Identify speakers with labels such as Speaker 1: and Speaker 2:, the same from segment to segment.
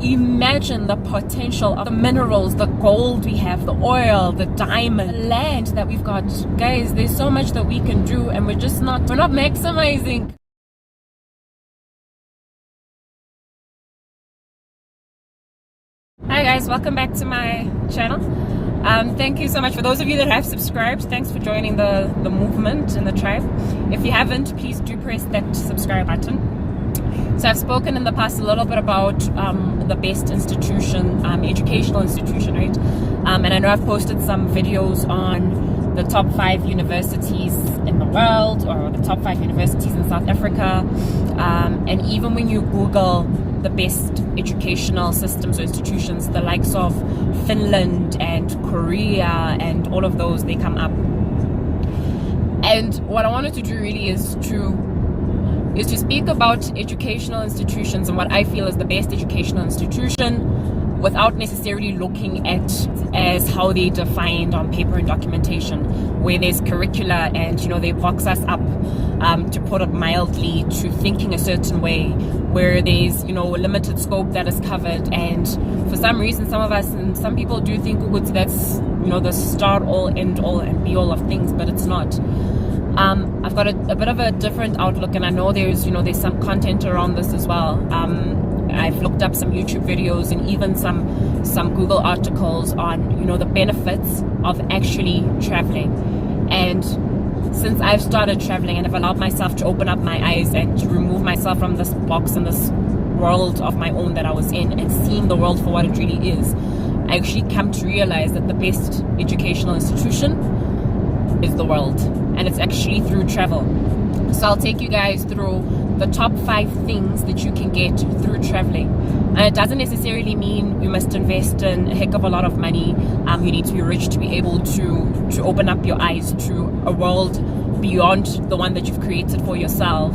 Speaker 1: Imagine the potential of the minerals, the gold we have, the oil, the diamond, the land that we've got. Guys, there's so much that we can do, and we're not maximizing. Hi guys, welcome back to my channel. Thank you so much for those of you that have subscribed. Thanks for joining the movement and the tribe. If you haven't, please do press that subscribe button. So I've spoken in the past a little bit about the best institution, educational institution, right? And I know I've posted some videos on the top 5 universities in the world, or the top 5 universities in South Africa. And even when you Google the best educational systems or institutions, the likes of Finland and Korea and all of those, they come up. And what I wanted to do really is to speak about educational institutions and what I feel is the best educational institution, without necessarily looking at as how they defined on paper and documentation, where there's curricula and they box us up, to put it mildly, to thinking a certain way, where there's a limited scope that is covered. And for some reason, some of us and some people do think that's the start all, end all, and be all of things, but it's not. I've got a bit of a different outlook, and I know there's some content around this as well. I've looked up some YouTube videos and even some Google articles on the benefits of actually traveling. And since I've started traveling and I've allowed myself to open up my eyes and to remove myself from this box and this world of my own that I was in, and seeing the world for what it really is, I actually come to realize that the best educational institution is the world, and it's actually through travel. So I'll take you guys through the top 5 things that you can get through traveling. And it doesn't necessarily mean you must invest in a heck of a lot of money. You need to be rich to be able to open up your eyes to a world beyond the one that you've created for yourself.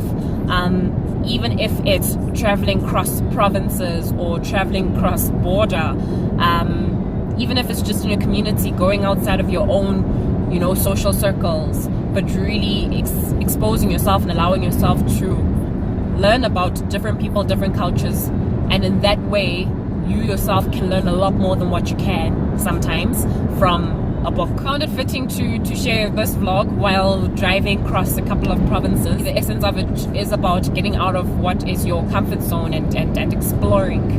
Speaker 1: Even if it's traveling cross provinces or traveling cross border, even if it's just in your community, going outside of your own social circles, but really exposing yourself and allowing yourself to learn about different people, different cultures. And in that way, you yourself can learn a lot more than what you can sometimes from a book. I found it fitting to share this vlog while driving across a couple of provinces. The essence of it is about getting out of what is your comfort zone and exploring.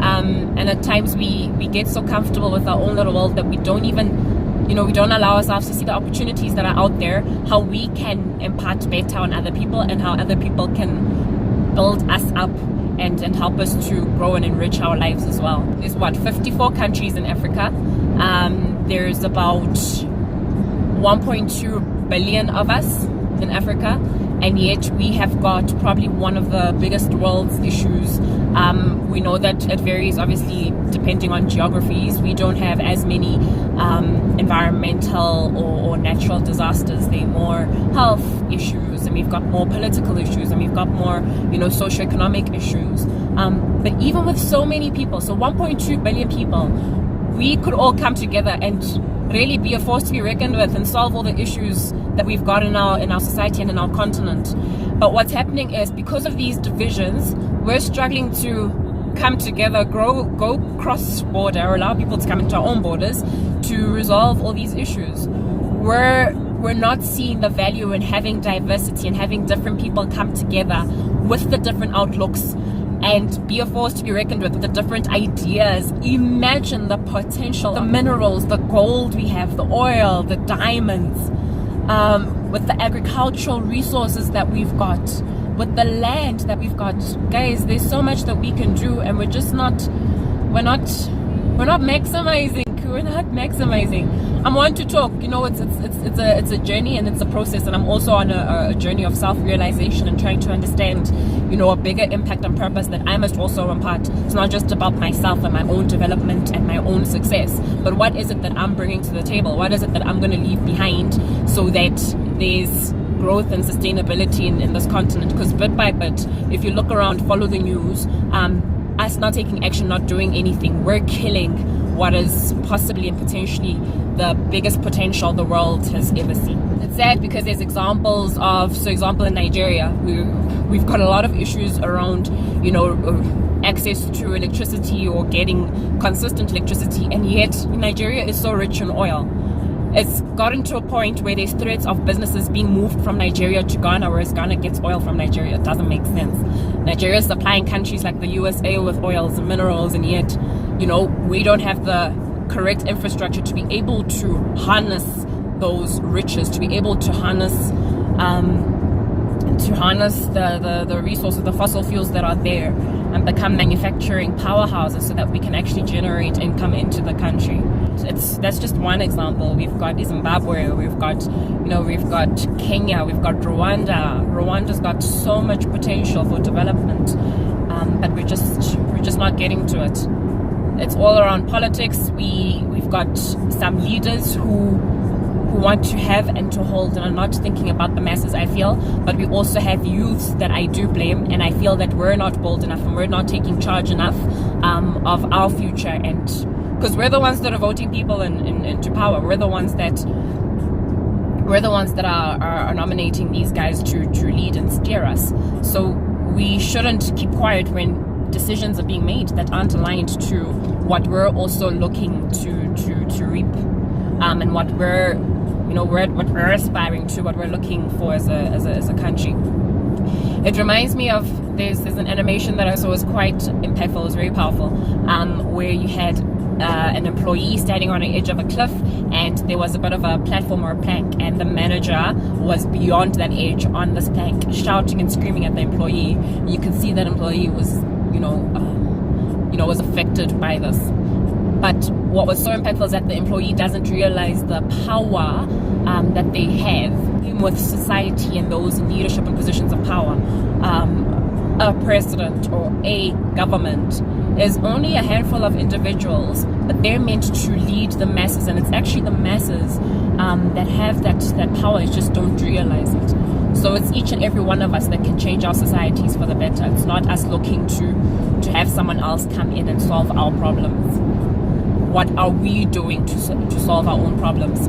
Speaker 1: And at times we get so comfortable with our own little world that we don't even we don't allow ourselves to see the opportunities that are out there, how we can impart better on other people, and how other people can build us up and help us to grow and enrich our lives as well. There's 54 countries in Africa. There's about 1.2 billion of us in Africa, and yet we have got probably one of the biggest world's issues. We know that it varies obviously depending on geographies. We don't have as many environmental or natural disasters. They're more health issues, and we've got more political issues, and we've got more socioeconomic issues. But even with so many people, so 1.2 billion people, we could all come together and really be a force to be reckoned with and solve all the issues that we've got in our society and in our continent. But what's happening is, because of these divisions, we're struggling to come together, go cross border, or allow people to come into our own borders to resolve all these issues. We're not seeing the value in having diversity and having different people come together with the different outlooks and be a force to be reckoned with the different ideas. Imagine the potential, the minerals, the gold we have, the oil, the diamonds, with the agricultural resources that we've got, with the land that we've got. Guys, there's so much that we can do, and we're not maximizing. We're not maximizing. I'm one to talk, it's a journey and it's a process, and I'm also on a journey of self-realization and trying to understand a bigger impact and purpose that I must also impart. It's not just about myself and my own development and my own success, but what is it that I'm bringing to the table? What is it that I'm going to leave behind so that there's growth and sustainability in this continent? Because bit by bit, if you look around, follow the news, us not taking action, not doing anything, we're killing what is possibly and potentially the biggest potential the world has ever seen. It's sad because there's examples of, so example in Nigeria, we've got a lot of issues around, access to electricity or getting consistent electricity, and yet Nigeria is so rich in oil. It's gotten to a point where there's threats of businesses being moved from Nigeria to Ghana, whereas Ghana gets oil from Nigeria. It doesn't make sense. Nigeria is supplying countries like the USA with oils and minerals, and yet, we don't have the correct infrastructure to be able to harness those riches, to be able to harness the resources, the fossil fuels that are there, and become manufacturing powerhouses so that we can actually generate income into the country. That's just one example. We've got Zimbabwe, we've got Kenya, we've got Rwanda. Rwanda's got so much potential for development, but we're just not getting to it. It's all around politics. We've got some leaders who want to have and to hold and are not thinking about the masses, I feel. But we also have youths that I do blame, and I feel that we're not bold enough and we're not taking charge enough of our future, and because we're the ones that are voting people into power. We're the ones that are nominating these guys to lead and steer us. So we shouldn't keep quiet when decisions are being made that aren't aligned to what we're also looking to reap, and what we're aspiring to, what we're looking for as a country. It reminds me of there's an animation that I saw was quite impactful. It was very powerful, where you had an employee standing on the edge of a cliff, and there was a bit of a platform or a plank, and the manager was beyond that edge on this plank, shouting and screaming at the employee. You could see that employee was was affected by this. But what was so impactful is that the employee doesn't realize the power that they have with society and those in leadership and positions of power. A president or a government is only a handful of individuals, but they're meant to lead the masses, and it's actually the masses that have that power, just don't realize it. So it's each and every one of us that can change our societies for the better. It's not us looking to have someone else come in and solve our problems. What are we doing to solve our own problems?